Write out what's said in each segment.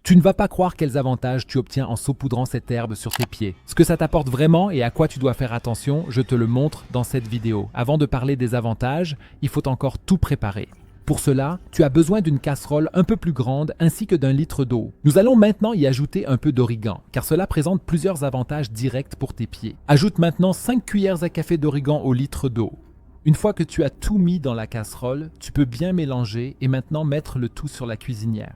Tu ne vas pas croire quels avantages tu obtiens en saupoudrant cette herbe sur tes pieds. Ce que ça t'apporte vraiment et à quoi tu dois faire attention, je te le montre dans cette vidéo. Avant de parler des avantages, il faut encore tout préparer. Pour cela, tu as besoin d'une casserole un peu plus grande ainsi que d'un litre d'eau. Nous allons maintenant y ajouter un peu d'origan, car cela présente plusieurs avantages directs pour tes pieds. Ajoute maintenant 5 cuillères à café d'origan au litre d'eau. Une fois que tu as tout mis dans la casserole, tu peux bien mélanger et maintenant mettre le tout sur la cuisinière.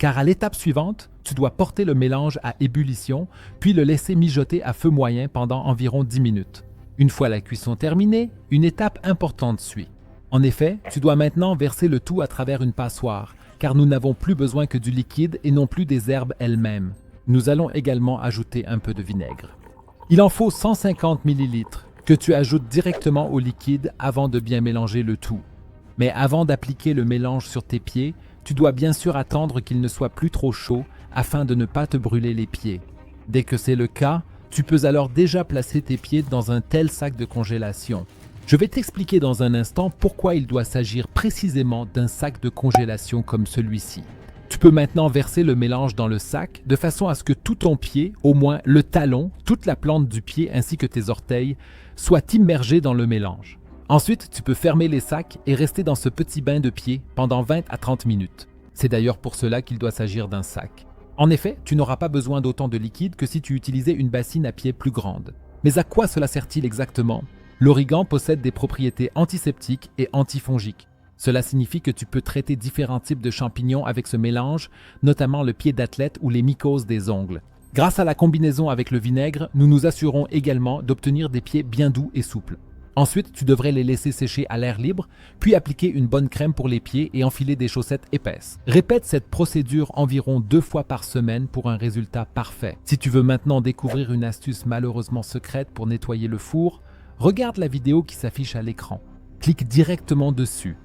Car à l'étape suivante, tu dois porter le mélange à ébullition, puis le laisser mijoter à feu moyen pendant environ 10 minutes. Une fois la cuisson terminée, une étape importante suit. En effet, tu dois maintenant verser le tout à travers une passoire, car nous n'avons plus besoin que du liquide et non plus des herbes elles-mêmes. Nous allons également ajouter un peu de vinaigre. Il en faut 150 ml que tu ajoutes directement au liquide avant de bien mélanger le tout. Mais avant d'appliquer le mélange sur tes pieds, tu dois bien sûr attendre qu'il ne soit plus trop chaud afin de ne pas te brûler les pieds. Dès que c'est le cas, tu peux alors déjà placer tes pieds dans un tel sac de congélation. Je vais t'expliquer dans un instant pourquoi il doit s'agir précisément d'un sac de congélation comme celui-ci. Tu peux maintenant verser le mélange dans le sac de façon à ce que tout ton pied, au moins le talon, toute la plante du pied ainsi que tes orteils, soient immergés dans le mélange. Ensuite, tu peux fermer les sacs et rester dans ce petit bain de pied pendant 20 à 30 minutes. C'est d'ailleurs pour cela qu'il doit s'agir d'un sac. En effet, tu n'auras pas besoin d'autant de liquide que si tu utilisais une bassine à pied plus grande. Mais à quoi cela sert-il exactement? L'origan possède des propriétés antiseptiques et antifongiques. Cela signifie que tu peux traiter différents types de champignons avec ce mélange, notamment le pied d'athlète ou les mycoses des ongles. Grâce à la combinaison avec le vinaigre, nous nous assurons également d'obtenir des pieds bien doux et souples. Ensuite, tu devrais les laisser sécher à l'air libre, puis appliquer une bonne crème pour les pieds et enfiler des chaussettes épaisses. Répète cette procédure environ 2 fois par semaine pour un résultat parfait. Si tu veux maintenant découvrir une astuce malheureusement secrète pour nettoyer le four, regarde la vidéo qui s'affiche à l'écran. Clique directement dessus.